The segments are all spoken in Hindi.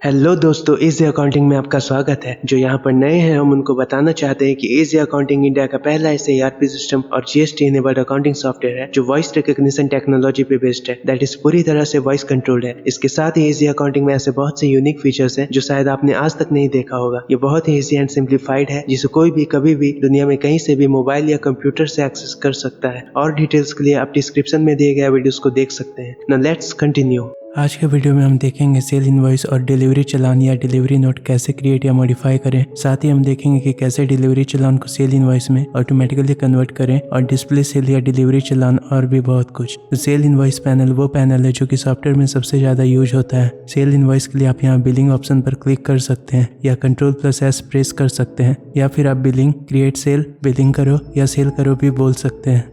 हेलो दोस्तों, इजी अकाउंटिंग में आपका स्वागत है। जो यहाँ पर नए हैं हम उनको बताना चाहते हैं कि इजी अकाउंटिंग इंडिया का पहला ऐसे ईआरपी सिस्टम और जीएसटी इनेबल्ड अकाउंटिंग सॉफ्टवेयर है जो वॉइस रिकॉग्निशन टेक्नोलॉजी पे बेस्ड है, दैट इज पूरी तरह से वॉइस कंट्रोल्ड है। इसके साथ ही इजी अकाउंटिंग में ऐसे बहुत से यूनिक फीचर्स हैं जो शायद आपने आज तक नहीं देखा होगा। ये बहुत ही इजी एंड सिंप्लीफाइड है जिसे कोई भी कभी भी दुनिया में कहीं से भी मोबाइल या कंप्यूटर से एक्सेस कर सकता है। और डिटेल्स के लिए आप डिस्क्रिप्शन में दिए गए वीडियोस को देख सकते हैं। Now let's continue. आज के वीडियो में हम देखेंगे सेल इनवॉइस और डिलीवरी चालान या डिलीवरी नोट कैसे क्रिएट या मॉडिफाई करें। साथ ही हम देखेंगे कि कैसे डिलीवरी चालान को सेल इनवॉइस में ऑटोमेटिकली कन्वर्ट करें और डिस्प्ले सेल या डिलीवरी चालान और भी बहुत कुछ। तो सेल इनवॉइस पैनल वो पैनल है जो कि सॉफ्टवेयर में सबसे ज्यादा यूज होता है। सेल इनवॉइस के लिए आप यहाँ बिलिंग ऑप्शन पर क्लिक कर सकते हैं या Ctrl+S प्रेस कर सकते हैं, या फिर आप बिलिंग, क्रिएट सेल, बिलिंग करो या सेल करो भी बोल सकते हैं।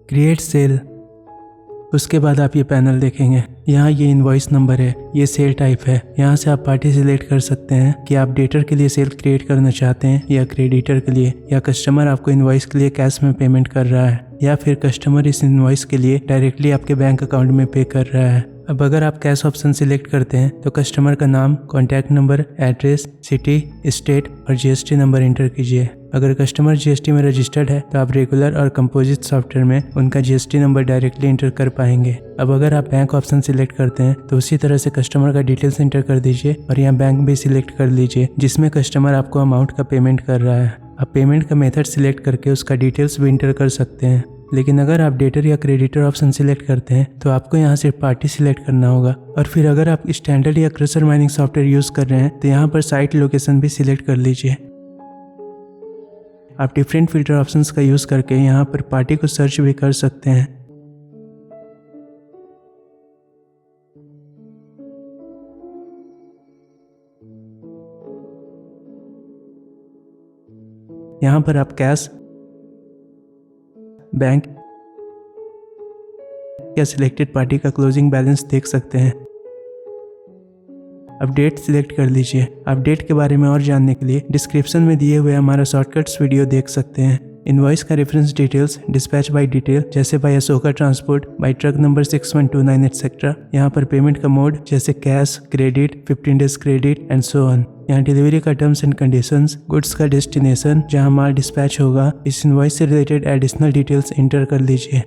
क्रिएट सेल, उसके बाद आप ये पैनल देखेंगे। यहाँ ये इनवॉइस नंबर है, ये सेल टाइप है। यहाँ से आप पार्टी सिलेक्ट कर सकते हैं कि आप डेटर के लिए सेल क्रिएट करना चाहते हैं या क्रेडिटर के लिए, या कस्टमर आपको इनवॉइस के लिए कैश में पेमेंट कर रहा है, या फिर कस्टमर इस इनवॉइस के लिए डायरेक्टली आपके बैंक अकाउंट में पे कर रहा है। अब अगर आप कैश ऑप्शन सिलेक्ट करते हैं तो कस्टमर का नाम, contact number, address, city, state और जीएसटी नंबर एंटर कीजिए। अगर कस्टमर जीएसटी में रजिस्टर्ड है तो आप रेगुलर और कंपोजिट सॉफ्टवेयर में उनका जीएसटी नंबर डायरेक्टली एंटर कर पाएंगे। अब अगर आप बैंक ऑप्शन सिलेक्ट करते हैं तो उसी तरह से कस्टमर का डिटेल्स एंटर कर दीजिए और यहाँ बैंक भी सिलेक्ट कर लीजिए जिसमें कस्टमर आपको अमाउंट का पेमेंट कर रहा है। आप पेमेंट का मेथड सिलेक्ट करके उसका डिटेल्स भी एंटर कर सकते हैं। लेकिन अगर आप डेटर या क्रेडिटर ऑप्शन सिलेक्ट करते हैं तो आपको यहाँ सिर्फ पार्टी सिलेक्ट करना होगा। और फिर अगर आप स्टैंडर्ड या क्रशर माइनिंग सॉफ्टवेयर यूज कर रहे हैं तो यहाँ पर साइट लोकेशन भी सिलेक्ट कर लीजिए। आप डिफरेंट फिल्टर ऑप्शंस का यूज करके यहाँ पर पार्टी को सर्च भी कर सकते हैं। यहाँ पर आप कैश, बैंक या सिलेक्टेड पार्टी का क्लोजिंग बैलेंस देख सकते हैं। अब डेट सिलेक्ट कर लीजिए। आप डेट के बारे में और जानने के लिए डिस्क्रिप्शन में दिए हुए हमारा शॉर्टकट्स वीडियो देख सकते हैं। इनवॉइस का reference details, dispatch by detail जैसे by Ashoka transport, by truck number 6129 etcetera. यहाँ पर पेमेंट का मोड जैसे cash, credit, 15 days credit and so on. यहाँ डिलीवरी का टर्म्स एंड कंडीशंस, गुड्स का डेस्टिनेशन जहाँ माल डिस्पैच होगा, इस इनवॉइस से रिलेटेड एडिशनल डिटेल्स एंटर कर लीजिए।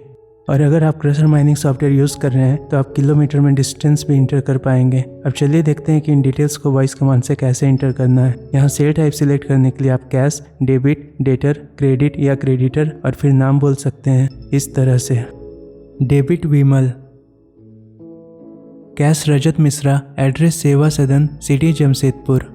और अगर आप क्रशर माइनिंग सॉफ्टवेयर यूज कर रहे हैं तो आप किलोमीटर में डिस्टेंस भी इंटर कर पाएंगे। अब चलिए देखते हैं कि इन डिटेल्स को वॉइस कमांड से कैसे इंटर करना है। यहाँ सेल टाइप सिलेक्ट करने के लिए आप कैश, डेबिट, डेटर, क्रेडिट या क्रेडिटर और फिर नाम बोल सकते हैं इस तरह से। डेबिट विमल, कैश रजत मिश्रा, एड्रेस सेवा सदन, सिटी जमशेदपुर।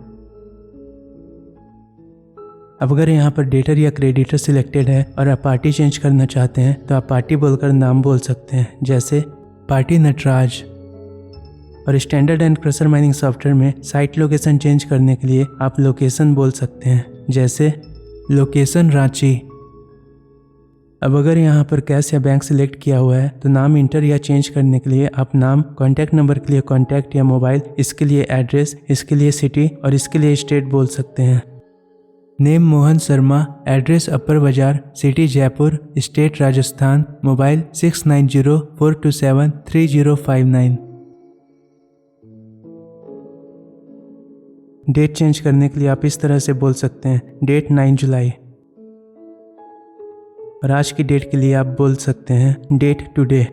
अब अगर यहाँ पर डेटर या क्रेडिटर सिलेक्टेड है और आप पार्टी चेंज करना चाहते हैं तो आप पार्टी बोलकर नाम बोल सकते हैं जैसे पार्टी नटराज। और standard and crusher mining software में साइट लोकेशन चेंज करने के लिए आप लोकेशन बोल सकते हैं जैसे लोकेशन रांची। अब अगर यहाँ पर कैश या बैंक सिलेक्ट किया हुआ है तो नाम इंटर या चेंज करने के लिए आप नाम, कॉन्टैक्ट नंबर के लिए कॉन्टैक्ट या मोबाइल, इसके लिए एड्रेस, इसके लिए सिटी और इसके लिए स्टेट बोल सकते हैं। Name Mohan Sharma, address upper Bazar, city Jaipur, state Rajasthan, mobile 6904273059। Date change करने के लिए आप इस तरह से बोल सकते हैं डेट 9 जुलाई। और आज की डेट के लिए आप बोल सकते हैं डेट टुडे।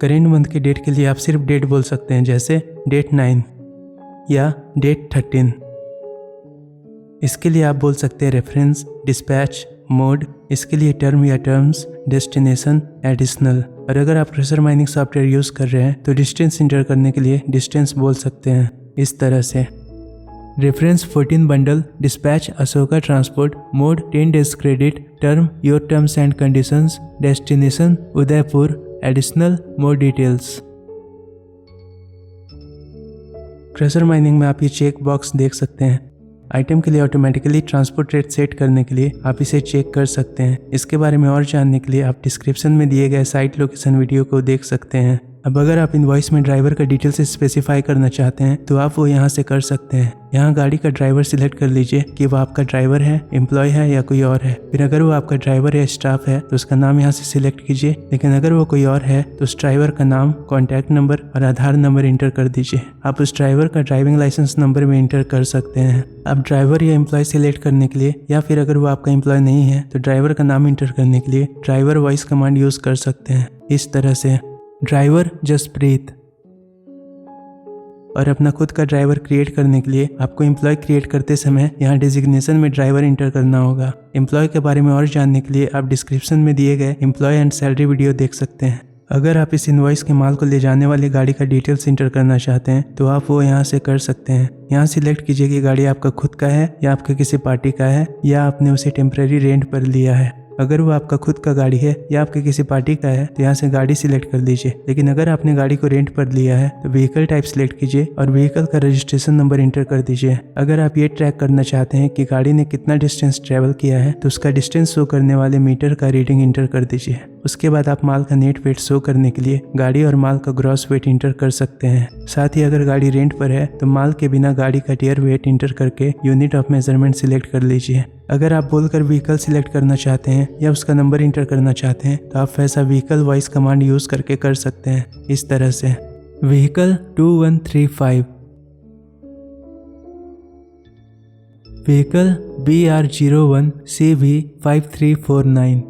करेंट मंथ की डेट के लिए आप सिर्फ डेट बोल सकते हैं जैसे डेट 9 या डेट 13। इसके लिए आप बोल सकते हैं रेफरेंस, डिस्पैच, मोड, इसके लिए टर्म या टर्म्स, डेस्टिनेशन, एडिशनल। और अगर आप क्रशर माइनिंग सॉफ्टवेयर यूज कर रहे हैं तो डिस्टेंस इंटर करने के लिए डिस्टेंस बोल सकते हैं इस तरह से। Reference 14 bundle, dispatch Ashoka transport, mode 10 days credit, term your terms and conditions, destination Udaipur, additional more details. Crusher mining में आप ये चेक बॉक्स देख सकते हैं। आइटम के लिए ऑटोमेटिकली ट्रांसपोर्ट रेट सेट करने के लिए आप इसे चेक कर सकते हैं। इसके बारे में और जानने के लिए आप डिस्क्रिप्शन में दिए गए साइट लोकेशन वीडियो को देख सकते हैं। अब अगर आप इनवॉइस में ड्राइवर का डिटेल्स स्पेसिफाई करना चाहते हैं तो आप वो यहाँ से कर सकते हैं। यहाँ गाड़ी का ड्राइवर सिलेक्ट कर लीजिए कि वो आपका ड्राइवर है, एम्प्लॉय है या कोई और है। फिर अगर वो आपका ड्राइवर या स्टाफ है तो उसका नाम यहाँ से सिलेक्ट कीजिए, लेकिन अगर वो कोई और है तो उस ड्राइवर का नाम, कॉन्टैक्ट नंबर और आधार नंबर इंटर कर दीजिए। आप उस ड्राइवर का ड्राइविंग लाइसेंस नंबर भी इंटर कर सकते हैं। अब ड्राइवर या एम्प्लॉय सिलेक्ट करने के लिए या फिर अगर वो आपका एम्प्लॉय नहीं है तो ड्राइवर का नाम इंटर करने के लिए ड्राइवर वॉइस कमांड यूज कर सकते हैं। इस तरह से ड्राइवर जसप्रीत। और अपना खुद का ड्राइवर क्रिएट करने के लिए आपको एम्प्लॉय क्रिएट करते समय यहाँ डिजिग्नेशन में ड्राइवर इंटर करना होगा। एम्प्लॉय के बारे में और जानने के लिए आप डिस्क्रिप्शन में दिए गए एम्प्लॉय एंड सैलरी वीडियो देख सकते हैं। अगर आप इस इनवॉइस के माल को ले जाने वाली गाड़ी का डिटेल्स इंटर करना चाहते हैं तो आप वो यहाँ से कर सकते हैं। यहाँ सिलेक्ट कीजिए कि गाड़ी आपका खुद का है या आपके किसी पार्टी का है या आपने उसे टेम्परेरी रेंट पर लिया है। अगर वो आपका खुद का गाड़ी है या आपके किसी पार्टी का है तो यहाँ से गाड़ी सिलेक्ट कर लीजिए, लेकिन अगर आपने गाड़ी को रेंट पर लिया है तो व्हीकल टाइप सिलेक्ट कीजिए और व्हीकल का रजिस्ट्रेशन नंबर इंटर कर दीजिए। अगर आप ये ट्रैक करना चाहते हैं कि गाड़ी ने कितना डिस्टेंस ट्रेवल किया है तो उसका डिस्टेंस शो करने वाले मीटर का रीडिंग इंटर कर दीजिए। उसके बाद आप माल का नेट वेट शो करने के लिए गाड़ी और माल का ग्रॉस वेट इंटर कर सकते हैं। साथ ही अगर गाड़ी रेंट पर है तो माल के बिना गाड़ी का टियर वेट इंटर करके यूनिट ऑफ मेजरमेंट सिलेक्ट कर लीजिए। अगर आप बोलकर व्हीकल सिलेक्ट करना चाहते हैं या उसका नंबर इंटर करना चाहते हैं तो आप वैसा व्हीकल वॉइस कमांड यूज करके कर सकते हैं। इस तरह से व्हीकल 2135, व्हीकल BR01 CV5349।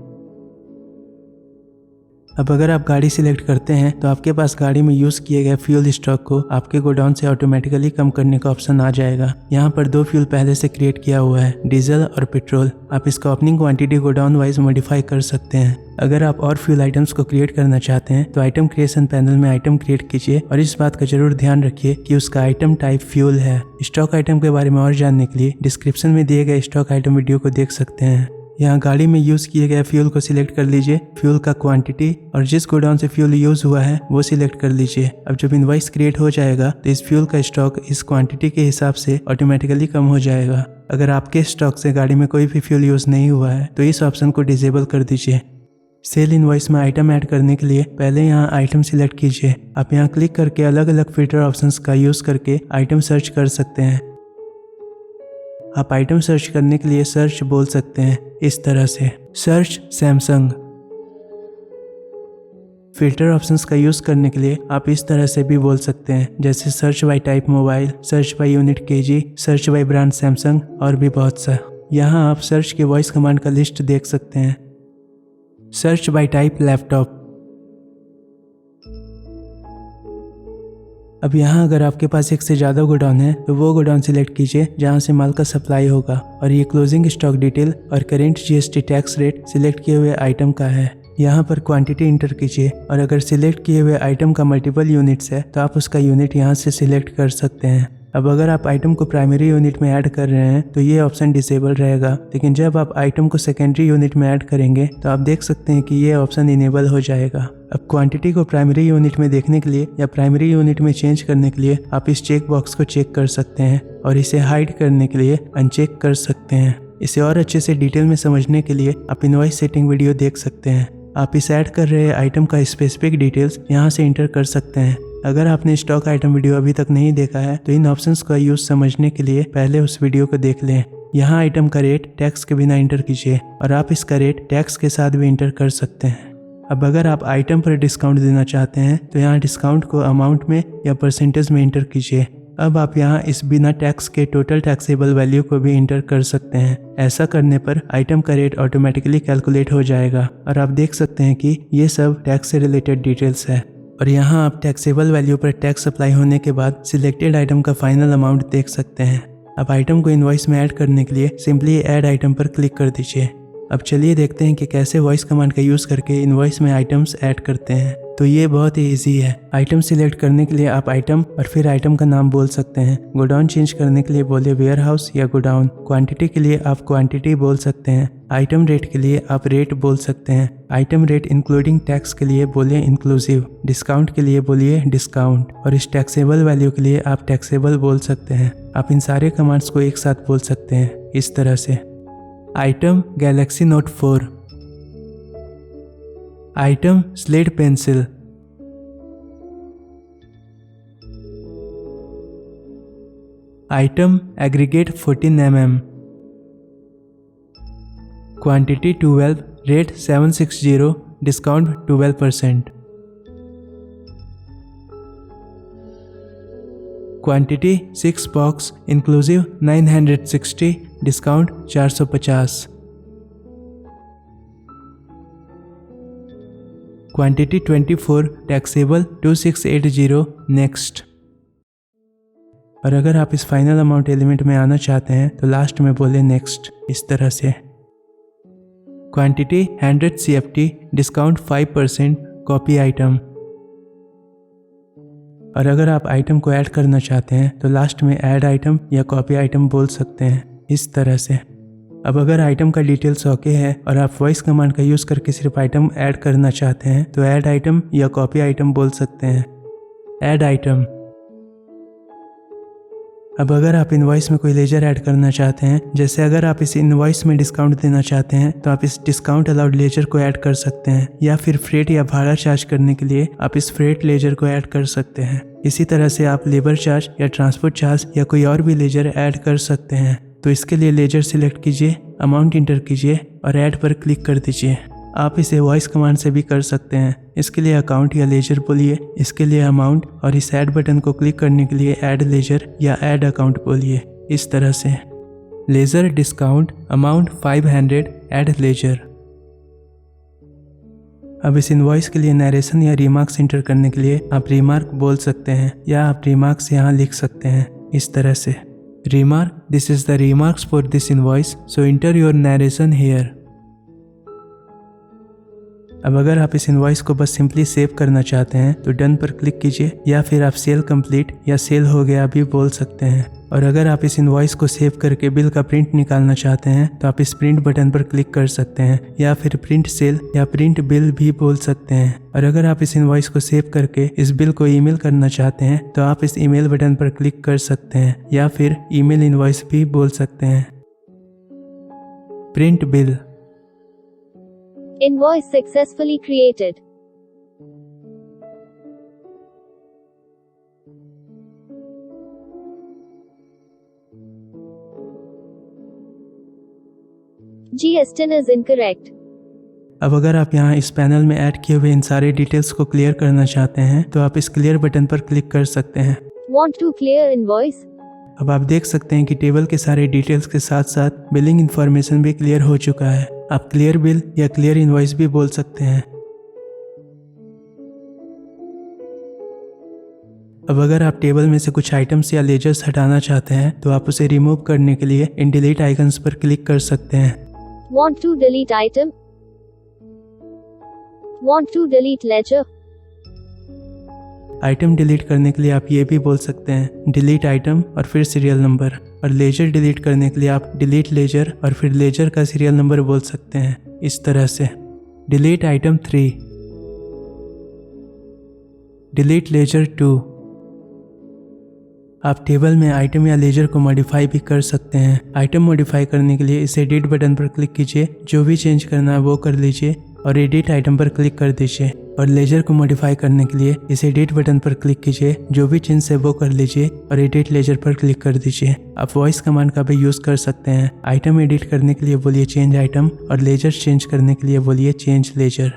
अब अगर आप गाड़ी सिलेक्ट करते हैं तो आपके पास गाड़ी में यूज किए गए फ्यूल स्टॉक को आपके गोडाउन से ऑटोमेटिकली कम करने का ऑप्शन आ जाएगा। यहाँ पर 2 फ्यूल पहले से क्रिएट किया हुआ है, डीजल और पेट्रोल। आप इसका opening quantity godown wise modify कर सकते हैं। अगर आप और फ्यूल आइटम्स को क्रिएट करना चाहते हैं तो आइटम क्रिएशन पैनल में आइटम क्रिएट कीजिए और इस बात का जरूर ध्यान रखिए कि उसका आइटम टाइप फ्यूल है। स्टॉक आइटम के बारे में और जानने के लिए डिस्क्रिप्शन में दिए गए स्टॉक आइटम वीडियो को देख सकते हैं। यहाँ गाड़ी में यूज किए गए फ्यूल को सिलेक्ट कर लीजिए, फ्यूल का क्वांटिटी और जिस गोडाउन से फ्यूल यूज हुआ है वो सिलेक्ट कर लीजिए। अब जब इनवॉइस क्रिएट हो जाएगा तो इस फ्यूल का स्टॉक इस क्वांटिटी के हिसाब से ऑटोमेटिकली कम हो जाएगा। अगर आपके स्टॉक से गाड़ी में कोई भी फ्यूल यूज नहीं हुआ है तो इस ऑप्शन को डिसेबल कर दीजिए। सेल इनवॉइस में आइटम ऐड करने के लिए पहले यहाँ आइटम सिलेक्ट कीजिए। आप यहाँ क्लिक करके अलग अलग फिल्टर ऑप्शंस का यूज करके आइटम सर्च कर सकते हैं। आप आइटम सर्च करने के लिए सर्च बोल सकते हैं इस तरह से, सर्च सैमसंग। फिल्टर ऑप्शंस का यूज करने के लिए आप इस तरह से भी बोल सकते हैं, जैसे search by type mobile, search by unit KG, search by brand Samsung और भी बहुत सा। यहाँ आप सर्च के वॉइस कमांड का लिस्ट देख सकते हैं। Search by type laptop. अब यहाँ अगर आपके पास एक से ज़्यादा गोडाउन है तो वो गोडाउन सिलेक्ट कीजिए जहाँ से माल का सप्लाई होगा और ये क्लोजिंग स्टॉक डिटेल और current GST tax rate select किए हुए आइटम का है। यहाँ पर क्वांटिटी इंटर कीजिए और अगर सिलेक्ट किए हुए आइटम का मल्टीपल यूनिट्स है तो आप उसका यूनिट यहाँ से सिलेक्ट कर सकते हैं। अब अगर आप आइटम को प्राइमरी यूनिट में ऐड कर रहे हैं तो ये ऑप्शन डिसेबल रहेगा, लेकिन जब आप आइटम को सेकेंडरी यूनिट में ऐड करेंगे तो आप देख सकते हैं कि ये ऑप्शन इनेबल हो जाएगा। अब क्वांटिटी को प्राइमरी यूनिट में देखने के लिए या प्राइमरी यूनिट में चेंज करने के लिए आप इस चेक बॉक्स को चेक कर सकते हैं और इसे हाइड करने के लिए अनचेक कर सकते हैं। इसे और अच्छे से डिटेल में समझने के लिए आप इनवॉइस सेटिंग वीडियो देख सकते हैं। आप इस ऐड कर रहे आइटम का स्पेसिफिक डिटेल्स यहाँ से इंटर कर सकते हैं। अगर आपने स्टॉक आइटम वीडियो अभी तक नहीं देखा है तो इन ऑप्शंस का यूज समझने के लिए पहले उस वीडियो को देख लें। यहाँ आइटम का रेट टैक्स के बिना इंटर कीजिए और आप इसका रेट टैक्स के साथ भी इंटर कर सकते हैं। अब अगर आप आइटम पर डिस्काउंट देना चाहते हैं तो यहाँ डिस्काउंट को अमाउंट में या परसेंटेज में इंटर कीजिए। अब आप यहाँ इस बिना टैक्स के टोटल टैक्सेबल वैल्यू को भी इंटर कर सकते हैं। ऐसा करने पर आइटम का रेट ऑटोमेटिकली कैलकुलेट हो जाएगा और आप देख सकते हैं कि ये सब टैक्स से रिलेटेड डिटेल्स है। और यहाँ आप टैक्सेबल वैल्यू पर टैक्स अप्लाई होने के बाद सिलेक्टेड आइटम का फाइनल अमाउंट देख सकते हैं। अब आइटम को इनवॉइस में ऐड करने के लिए सिंपली ऐड आइटम पर क्लिक कर दीजिए। अब चलिए देखते हैं कि कैसे वॉइस कमांड का यूज़ करके इनवॉइस में आइटम्स ऐड करते हैं। तो ये बहुत ही ईजी है। आइटम सिलेक्ट करने के लिए आप आइटम और फिर आइटम का नाम बोल सकते हैं। गोडाउन चेंज करने के लिए बोले वेयर हाउस या गोडाउन। क्वांटिटी के लिए आप क्वांटिटी बोल सकते हैं। आइटम रेट के लिए आप रेट बोल सकते हैं। आइटम रेट इंक्लूडिंग टैक्स के लिए बोलिए इंक्लूसिव। डिस्काउंट के लिए बोलिए डिस्काउंट और इस टैक्सेबल वैल्यू के लिए आप टैक्सेबल बोल सकते हैं। आप इन सारे कमांड्स को एक साथ बोल सकते हैं इस तरह से। Item Galaxy note 4, item slate pencil, Item aggregate 14 mm. Quantity 12, rate 760, discount 12%. Quantity 6 box inclusive 960, discount 450. Quantity 24, taxable 2680, next. और अगर आप इस फाइनल अमाउंट एलिमेंट में आना चाहते हैं तो लास्ट में बोले नेक्स्ट, इस तरह से। Quantity 100 CFT, discount 5%, copy item. और अगर आप आइटम को ऐड करना चाहते हैं तो लास्ट में ऐड आइटम या कॉपी आइटम बोल सकते हैं, इस तरह से। अब अगर आइटम का डिटेल्स ओके है और आप वॉइस कमांड का यूज़ करके सिर्फ आइटम ऐड करना चाहते हैं तो ऐड आइटम या कॉपी आइटम बोल सकते हैं। Add item. अब अगर आप इनवॉइस में कोई लेजर ऐड करना चाहते हैं, जैसे अगर आप इस इनवॉइस में डिस्काउंट देना चाहते हैं तो आप इस डिस्काउंट अलाउड लेजर को ऐड कर सकते हैं, या फिर फ्रेट या भाड़ा चार्ज करने के लिए आप इस फ्रेट लेजर को ऐड कर सकते हैं। इसी तरह से आप लेबर चार्ज या ट्रांसपोर्ट चार्ज या कोई और भी लेजर ऐड कर सकते हैं। तो इसके लिए लेजर सिलेक्ट कीजिए, अमाउंट इंटर कीजिए और ऐड पर क्लिक कर दीजिए। आप इसे वॉइस कमांड से भी कर सकते हैं। इसके लिए अकाउंट या लेजर बोलिए, इसके लिए अमाउंट, और इस ऐड बटन को क्लिक करने के लिए ऐड लेजर या ऐड अकाउंट बोलिए, इस तरह से। Ledger discount amount 500, add ledger. अब इस इनवॉइस के लिए नरेशन या रिमार्क्स इंटर करने के लिए आप रिमार्क बोल सकते हैं, या आप रिमार्क्स यहाँ लिख सकते हैं, इस तरह से। Remark, this is the remarks for this invoice, so inter your narration here. अब अगर आप इस इनवॉइस को बस सिंपली सेव करना चाहते हैं तो डन पर क्लिक कीजिए, या फिर आप सेल कंप्लीट या सेल हो गया भी बोल सकते हैं। और अगर आप इस इनवॉइस को सेव करके बिल का प्रिंट निकालना चाहते हैं तो आप इस प्रिंट बटन पर क्लिक कर सकते हैं, या फिर प्रिंट सेल या प्रिंट बिल भी बोल सकते हैं। और अगर आप इस इनवॉइस को सेव करके इस बिल को ईमेल करना चाहते हैं तो आप इस ईमेल बटन पर क्लिक कर सकते हैं, या फिर ईमेल इनवॉइस भी बोल सकते हैं। Print bill. Invoice successfully created. GSTIN is incorrect. अब अगर आप यहाँ इस पैनल में ऐड किए हुए इन सारे डिटेल्स को क्लियर करना चाहते हैं तो आप इस क्लियर बटन पर क्लिक कर सकते हैं। Want to clear invoice? अब आप देख सकते हैं कि टेबल के सारे डिटेल्स के साथ साथ बिलिंग इन्फॉर्मेशन भी क्लियर हो चुका है। आप क्लियर बिल या क्लियर इनवॉइस भी बोल सकते हैं। अब अगर आप टेबल में से कुछ आइटम्स या लेजर्स हटाना चाहते हैं तो आप उसे रिमूव करने के लिए इन डिलीट आइकन्स पर क्लिक कर सकते हैं। Want to delete item? Want to delete ledger? Item delete करने के लिए आप ये भी बोल सकते हैं, डिलीट आइटम और फिर सीरियल नंबर। और लेजर डिलीट करने के लिए आप डिलीट लेजर और फिर लेजर का सीरियल नंबर बोल सकते हैं, इस तरह से। Delete item 3, delete ledger 2। आप टेबल में आइटम या लेजर को मॉडिफाई भी कर सकते हैं। आइटम मॉडिफाई करने के लिए इस एडिट बटन पर क्लिक कीजिए, जो भी चेंज करना है वो कर लीजिए और एडिट आइटम पर क्लिक कर दीजिए। और लेजर को मॉडिफाई करने के लिए इस एडिट बटन पर क्लिक कीजिए, जो भी चेंज है वो कर लीजिए और एडिट लेजर पर क्लिक कर दीजिए। आप वॉइस कमांड का भी यूज कर सकते हैं। आइटम एडिट करने के लिए बोलिए चेंज आइटम और लेजर चेंज करने के लिए बोलिए change ledger.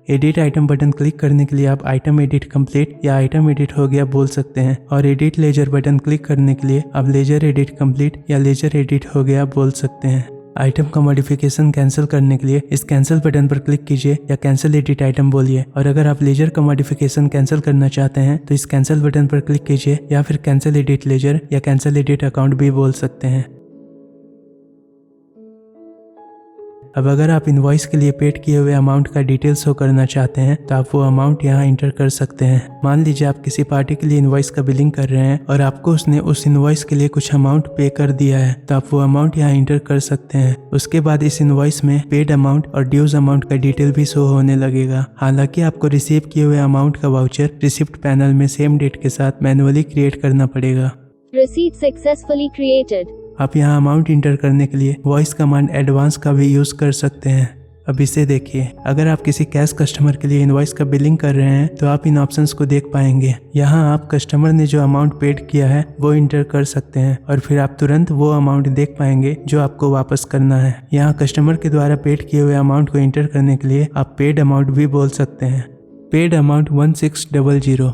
Edit item button click करने के लिए आप आइटम एडिट कंप्लीट या आइटम एडिट हो गया बोल सकते हैं, और एडिट लेजर बटन क्लिक करने के लिए आप लेजर एडिट कंप्लीट या लेजर एडिट हो गया बोल सकते हैं। आइटम का मॉडिफिकेशन कैंसिल करने के लिए इस कैंसिल बटन पर क्लिक कीजिए या कैंसिल एडिट आइटम बोलिए। और अगर आप लेजर का मॉडिफिकेशन कैंसिल करना चाहते हैं तो इस कैंसिल बटन पर क्लिक कीजिए या फिर कैंसिल एडिट लेजर या कैंसिल एडिट अकाउंट भी बोल सकते हैं। अब अगर आप इनवॉइस के लिए पेड किए हुए अमाउंट का डिटेल्स शो करना चाहते हैं तो आप वो अमाउंट यहाँ इंटर कर सकते हैं। मान लीजिए आप किसी पार्टी के लिए इनवॉइस का बिलिंग कर रहे हैं और आपको उसने उस इनवॉइस के लिए कुछ अमाउंट पे कर दिया है, तो आप वो अमाउंट यहाँ इंटर कर सकते हैं। उसके बाद इस इनवॉइस में पेड अमाउंट और ड्यूज अमाउंट का डिटेल भी शो होने लगेगा। हालांकि आपको रिसीव किए हुए अमाउंट का वाउचर रिसिप्ट पैनल में सेम डेट के साथ मैनुअली क्रिएट करना पड़ेगा। Receipt successfully created. आप यहाँ अमाउंट इंटर करने के लिए वॉइस कमांड एडवांस का भी यूज कर सकते हैं। अब इसे देखिए, अगर आप किसी कैश कस्टमर के लिए इनवॉइस का बिलिंग कर रहे हैं तो आप इन ऑप्शंस को देख पाएंगे। यहाँ आप कस्टमर ने जो अमाउंट पेड किया है वो इंटर कर सकते हैं और फिर आप तुरंत वो अमाउंट देख पाएंगे जो आपको वापस करना है। यहाँ कस्टमर के द्वारा पेड किए हुए अमाउंट को इंटर करने के लिए आप पेड अमाउंट भी बोल सकते हैं। Paid amount 1600।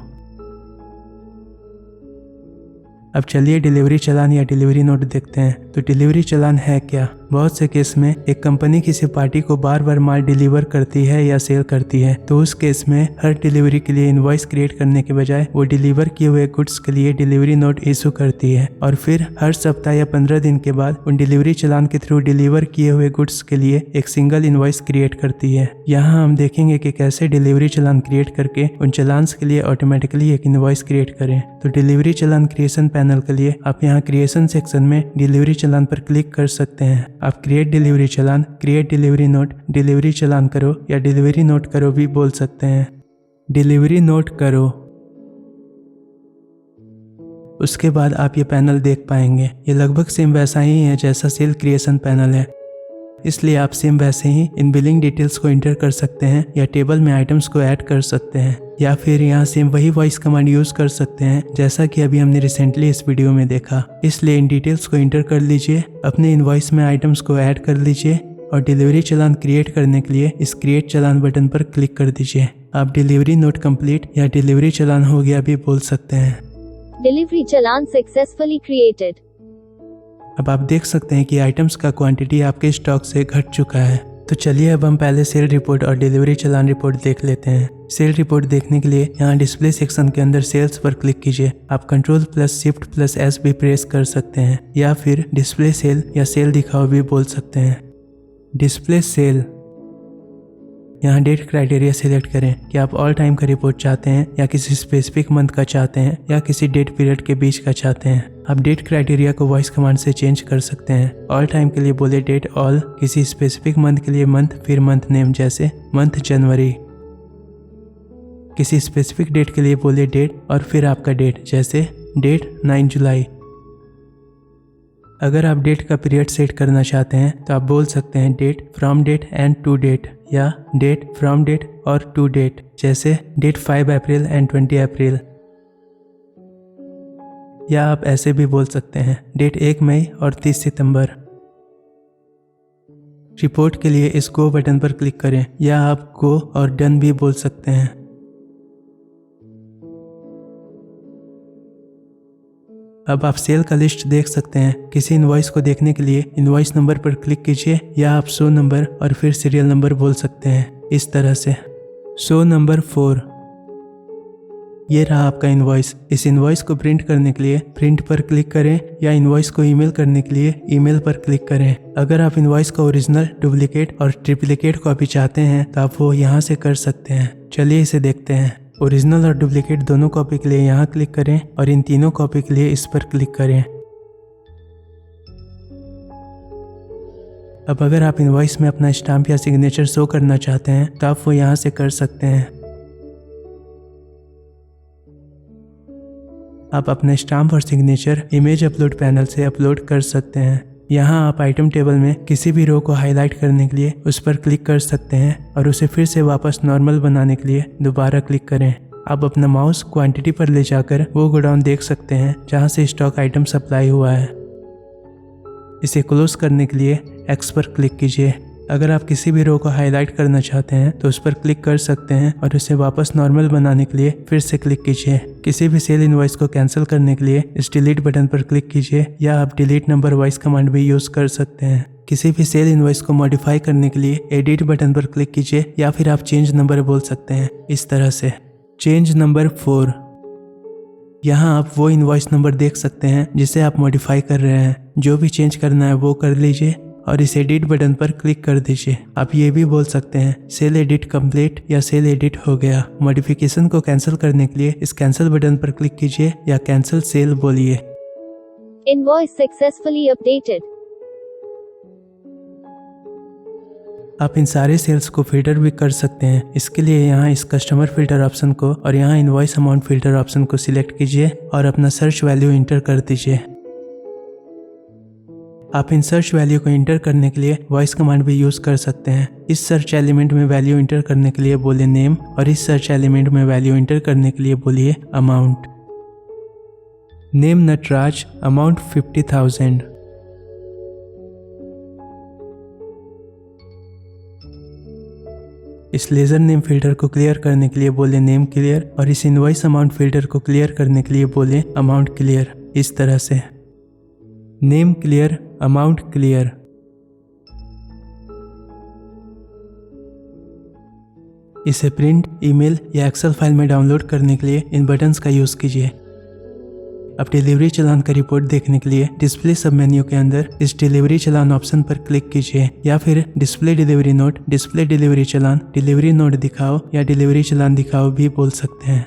अब चलिए डिलीवरी चालान या डिलीवरी नोट देखते हैं। तो डिलीवरी चालान है क्या? बहुत से केस में एक कंपनी किसी पार्टी को बार बार माल डिलीवर करती है या सेल करती है, तो उस केस में हर डिलीवरी के लिए इनवॉइस क्रिएट करने के बजाय वो डिलीवर किए हुए गुड्स के लिए डिलीवरी नोट इशू करती है और फिर हर सप्ताह या 15 दिन के बाद उन डिलीवरी चालान के थ्रू डिलीवर किए हुए गुड्स के लिए एक सिंगल इनवॉइस क्रिएट करती है। यहाँ हम देखेंगे कि कैसे डिलीवरी चालान क्रिएट करके उन चालान्स के लिए ऑटोमेटिकली एक इनवॉइस क्रिएट करें। तो डिलीवरी चालान क्रिएशन पैनल के लिए आप यहाँ क्रिएशन सेक्शन में डिलीवरी चालान पर क्लिक कर सकते हैं। आप क्रिएट डिलीवरी चालान, क्रिएट डिलीवरी नोट, डिलीवरी चालान करो या डिलीवरी नोट करो भी बोल सकते हैं। डिलीवरी नोट करो। उसके बाद आप ये पैनल देख पाएंगे। ये लगभग सेम वैसा ही है जैसा सेल क्रिएशन पैनल है, इसलिए आप सेम वैसे ही इन बिलिंग डिटेल्स को इंटर कर सकते हैं या टेबल में आइटम्स को ऐड कर सकते हैं या फिर यहाँ सेम वही वॉइस कमांड यूज कर सकते हैं जैसा कि अभी हमने रिसेंटली इस वीडियो में देखा। इसलिए इन डिटेल्स को इंटर कर लीजिए, अपने इनवॉइस में आइटम्स को ऐड कर लीजिए और डिलीवरी चालान क्रिएट करने के लिए इस क्रिएट चालान बटन पर क्लिक कर दीजिए। आप डिलीवरी नोट कंप्लीट या डिलीवरी चालान हो गया भी बोल सकते हैं। डिलीवरी चालान सक्सेसफुली क्रिएटेड। अब आप देख सकते हैं कि आइटम्स का क्वांटिटी आपके स्टॉक से घट चुका है। तो चलिए अब हम पहले सेल रिपोर्ट और डिलीवरी चालान रिपोर्ट देख लेते हैं। सेल रिपोर्ट देखने के लिए यहाँ डिस्प्ले सेक्शन के अंदर सेल्स पर क्लिक कीजिए। आप Ctrl+Shift+S भी प्रेस कर सकते हैं या फिर डिस्प्ले सेल या सेल दिखाओ भी बोल सकते हैं। डिस्प्ले सेल, यहाँ डेट क्राइटेरिया सिलेक्ट करें कि आप ऑल टाइम का रिपोर्ट चाहते हैं या किसी स्पेसिफिक मंथ का चाहते हैं या किसी डेट पीरियड के बीच का चाहते हैं। आप डेट क्राइटेरिया को वॉइस कमांड से चेंज कर सकते हैं। ऑल टाइम के लिए बोले डेट ऑल, किसी स्पेसिफिक मंथ के लिए मंथ, फिर मंथ नेम जैसे मंथ जनवरी, किसी स्पेसिफिक डेट के लिए बोले डेट और फिर आपका डेट जैसे डेट 9 जुलाई। अगर आप डेट का पीरियड सेट करना चाहते हैं तो आप बोल सकते हैं date from date and to date या डेट फ्रॉम डेट और टू डेट जैसे डेट 5 अप्रैल एंड 20 अप्रैल। या आप ऐसे भी बोल सकते हैं डेट 1 मई और 30 सितंबर। रिपोर्ट के लिए इस गो बटन पर क्लिक करें या आप गो और डन भी बोल सकते हैं। अब आप सेल का लिस्ट देख सकते हैं। किसी इनवॉइस को देखने के लिए इनवॉइस नंबर पर क्लिक कीजिए या आप शो नंबर और फिर सीरियल नंबर बोल सकते हैं इस तरह से। शो नंबर 4, ये रहा आपका इनवॉइस। इस इनवॉइस को प्रिंट करने के लिए प्रिंट पर क्लिक करें या इनवॉइस को ईमेल करने के लिए ईमेल पर क्लिक करें। अगर आप इनवॉइस का ओरिजिनल, डुप्लीकेट और ट्रिप्लिकेट कॉपी चाहते हैं तो आप वो यहाँ से कर सकते हैं। चलिए इसे देखते हैं। ओरिजिनल और डुप्लीकेट दोनों कॉपी के लिए यहाँ क्लिक करें और इन तीनों कॉपी के लिए इस पर क्लिक करें। अब अगर आप इनवॉइस में अपना स्टाम्प या सिग्नेचर शो करना चाहते हैं तो आप वो यहाँ से कर सकते हैं। आप अपना स्टाम्प और सिग्नेचर इमेज अपलोड पैनल से अपलोड कर सकते हैं। यहाँ आप आइटम टेबल में किसी भी रो को हाईलाइट करने के लिए उस पर क्लिक कर सकते हैं और उसे फिर से वापस नॉर्मल बनाने के लिए दोबारा क्लिक करें। आप अपना माउस क्वांटिटी पर ले जाकर वो गोडाउन देख सकते हैं जहाँ से स्टॉक आइटम सप्लाई हुआ है। इसे क्लोज करने के लिए एक्स पर क्लिक कीजिए। अगर आप किसी भी रो को हाईलाइट करना चाहते हैं तो उस पर क्लिक कर सकते हैं और उसे वापस नॉर्मल बनाने के लिए फिर से क्लिक कीजिए। किसी भी सेल इनवॉइस को कैंसिल करने के लिए इस डिलीट बटन पर क्लिक कीजिए या आप डिलीट नंबर वॉइस कमांड भी यूज कर सकते हैं। किसी भी सेल इनवॉइस को मॉडिफाई करने के लिए एडिट बटन पर क्लिक कीजिए या फिर आप चेंज नंबर बोल सकते हैं इस तरह से। चेंज नंबर 4, यहाँ आप वो इनवॉइस नंबर देख सकते हैं जिसे आप मॉडिफाई कर रहे हैं। जो भी चेंज करना है वो कर लीजिए और इस एडिट बटन पर क्लिक कर दीजिए। आप ये भी बोल सकते हैं सेल एडिट कंप्लीट या सेल एडिट हो गया। मॉडिफिकेशन को कैंसिल करने के लिए इस कैंसिल बटन पर क्लिक कीजिए या कैंसिल सेल बोलिए। Invoice successfully updated. आप इन सारे सेल्स को फिल्टर भी कर सकते हैं। इसके लिए यहाँ इस कस्टमर फिल्टर ऑप्शन को और यहाँ इनवॉइस अमाउंट फिल्टर ऑप्शन को सिलेक्ट कीजिए और अपना सर्च वैल्यू इंटर कर दीजिए। आप इन सर्च वैल्यू को इंटर करने के लिए वॉइस कमांड भी यूज कर सकते हैं। इस सर्च एलिमेंट में वैल्यू इंटर करने के लिए बोले नेम और इस सर्च एलिमेंट में वैल्यू इंटर करने के लिए बोलिए अमाउंट। Name Nataraj, amount 50,000। इस लेजर नेम फिल्टर को क्लियर करने के लिए बोले नेम क्लियर और इस इनवॉइस अमाउंट फिल्टर को क्लियर करने के लिए बोले अमाउंट क्लियर। इस तरह से नेम क्लियर, अमाउंट क्लियर। इसे प्रिंट, ईमेल या एक्सेल फाइल में डाउनलोड करने के लिए इन बटन्स का यूज कीजिए। अब डिलीवरी चालान का रिपोर्ट देखने के लिए डिस्प्ले सब मेन्यू के अंदर इस डिलीवरी चालान ऑप्शन पर क्लिक कीजिए या फिर display delivery note, display delivery challan, delivery note दिखाओ या डिलीवरी चालान दिखाओ भी बोल सकते हैं।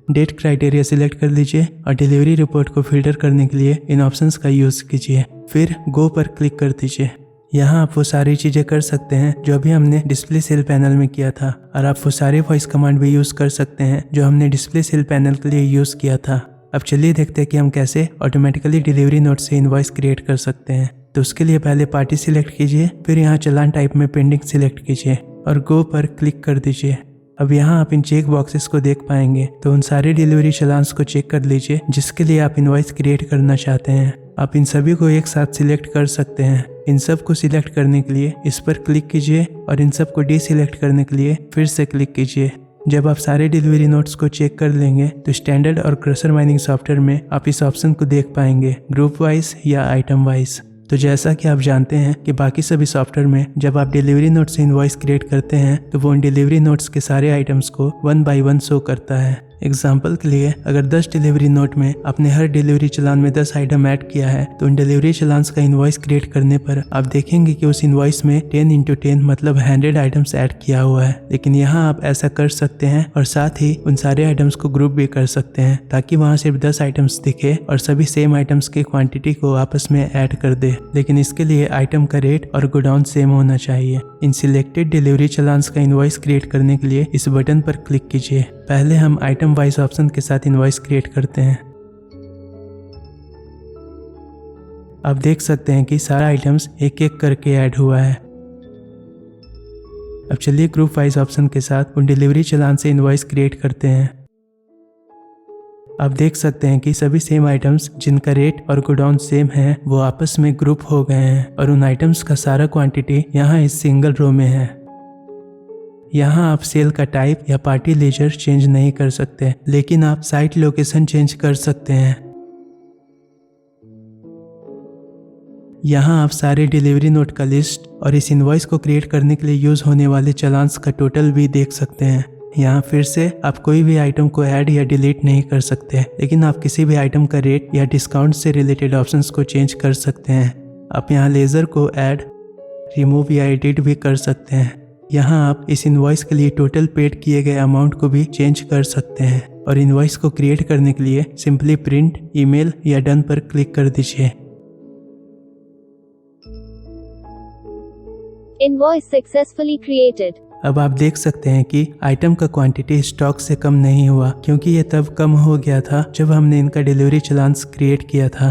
डेट क्राइटेरिया सिलेक्ट कर लीजिए और डिलीवरी रिपोर्ट को फिल्टर करने के लिए इन ऑप्शंस का यूज कीजिए। फिर गो पर क्लिक कर दीजिए। यहाँ आप वो सारी चीजें कर सकते हैं जो अभी हमने डिस्प्ले सेल पैनल में किया था और आप वो सारे वॉइस कमांड भी यूज कर सकते हैं जो हमने डिस्प्ले सेल पैनल के लिए यूज किया था। अब चलिए देखते हैं कि हम कैसे ऑटोमेटिकली डिलीवरी नोट से इनवॉइस क्रिएट कर सकते हैं। तो उसके लिए पहले पार्टी सिलेक्ट कीजिए, फिर यहाँ चालान टाइप में पेंडिंग सिलेक्ट कीजिए और गो पर क्लिक कर दीजिए। अब यहाँ आप इन चेक बॉक्सेस को देख पाएंगे, तो उन सारे डिलीवरी चालान्स को चेक कर लीजिए जिसके लिए आप इनवॉइस क्रिएट करना चाहते हैं। आप इन सभी को एक साथ सिलेक्ट कर सकते हैं। इन सब को सिलेक्ट करने के लिए इस पर क्लिक कीजिए और इन सब को डीसिलेक्ट करने के लिए फिर से क्लिक कीजिए। जब आप सारे डिलीवरी नोट्स को चेक कर लेंगे तो स्टैंडर्ड और क्रशर माइनिंग सॉफ्टवेयर में आप इस ऑप्शन को देख पाएंगे, ग्रुप वाइज या आइटम वाइज। तो जैसा कि आप जानते हैं कि बाकी सभी सॉफ्टवेयर में जब आप डिलीवरी नोट से इनवॉइस क्रिएट करते हैं तो वो उन डिलीवरी नोट्स के सारे आइटम्स को 1 बाय 1 शो करता है। एग्जाम्पल के लिए अगर 10 डिलीवरी नोट में आपने हर डिलीवरी चालान में 10 आइटम ऐड किया है तो उन डिलीवरी चालान्स का इनवॉइस क्रिएट करने पर आप देखेंगे कि उस इनवॉइस में 10 × 10 मतलब 100 आइटम्स ऐड किया हुआ है। लेकिन यहाँ आप ऐसा कर सकते हैं और साथ ही उन सारे आइटम्स को ग्रुप भी कर सकते हैं ताकि वहाँ सिर्फ 10 आइटम्स दिखे और सभी सेम आइटम्स की क्वांटिटी को आपस में ऐड कर दे। लेकिन इसके लिए आइटम का रेट और गोडाउन सेम होना चाहिए। इन सिलेक्टेड डिलीवरी चालान्स का इनवॉइस क्रिएट करने के लिए इस बटन पर क्लिक कीजिए। पहले हम आइटम वाइज ऑप्शन के साथ इनवॉइस क्रिएट करते हैं। आप देख सकते हैं कि सारा आइटम्स एक एक करके ऐड हुआ है। अब चलिए ग्रुप वाइज ऑप्शन के साथ उन डिलीवरी चालान से इनवॉइस क्रिएट करते हैं। आप देख सकते हैं कि सभी सेम आइटम्स जिनका रेट और गोडाउन सेम है वो आपस में ग्रुप हो गए हैं और उन आइटम्स का सारा क्वांटिटी यहाँ इस सिंगल रो में है। यहाँ आप सेल का टाइप या पार्टी लेजर चेंज नहीं कर सकते, लेकिन आप साइट लोकेशन चेंज कर सकते हैं। यहाँ आप सारे डिलीवरी नोट का लिस्ट और इस इनवॉइस को क्रिएट करने के लिए यूज होने वाले चालान्स का टोटल भी देख सकते हैं। यहाँ फिर से आप कोई भी आइटम को ऐड या डिलीट नहीं कर सकते, लेकिन आप किसी भी आइटम का रेट या डिस्काउंट से रिलेटेड ऑप्शंस को चेंज कर सकते हैं। आप यहाँ लेजर को ऐड, रिमूव या एडिट भी कर सकते हैं। यहाँ आप इस इनवॉइस के लिए टोटल पेड किए गए अमाउंट को भी चेंज कर सकते हैं और इनवॉइस को क्रिएट करने के लिए सिंपली प्रिंट, ईमेल या डन पर क्लिक कर दीजिए। Invoice successfully created. अब आप देख सकते हैं कि आइटम का क्वांटिटी स्टॉक से कम नहीं हुआ क्योंकि ये तब कम हो गया था जब हमने इनका डिलीवरी चालान्स क्रिएट किया था।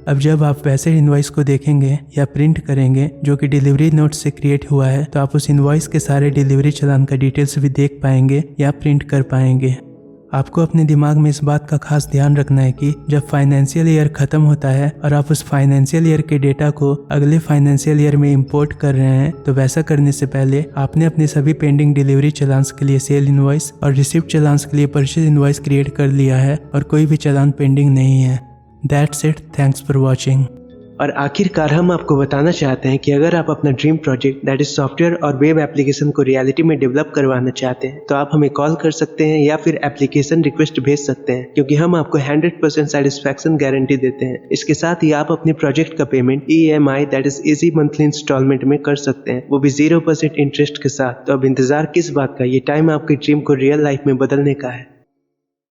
अब जब आप वैसे इनवॉइस को देखेंगे या प्रिंट करेंगे जो कि डिलीवरी नोट से क्रिएट हुआ है तो आप उस इनवॉइस के सारे डिलीवरी चालान का डिटेल्स भी देख पाएंगे या प्रिंट कर पाएंगे। आपको अपने दिमाग में इस बात का खास ध्यान रखना है कि जब फाइनेंशियल ईयर खत्म होता है और आप उस फाइनेंशियल ईयर के डेटा को अगले फाइनेंशियल ईयर में इंपोर्ट कर रहे हैं तो वैसा करने से पहले आपने अपने सभी पेंडिंग डिलीवरी चालान्स के लिए सेल इनवॉइस और रिसिप्ट चालान्स के लिए परचेज इनवॉइस क्रिएट कर लिया है और कोई भी चालान पेंडिंग नहीं है। That's it. Thanks for watching. और आखिरकार हम आपको बताना चाहते हैं कि अगर आप अपना dream project that is software और वेब एप्लीकेशन को रियलिटी में डेवलप करवाना चाहते हैं तो आप हमें कॉल कर सकते हैं या फिर एप्लीकेशन रिक्वेस्ट भेज सकते हैं, क्योंकि हम आपको 100% सेटिस्फैक्शन गारंटी देते हैं। इसके साथ ही आप अपने प्रोजेक्ट का payment EMI that is easy monthly instalment में कर सकते हैं, वो भी 0% इंटरेस्ट के साथ। तो अब इंतजार किस बात का, ये टाइम आपके ड्रीम को रियल लाइफ में बदलने का है।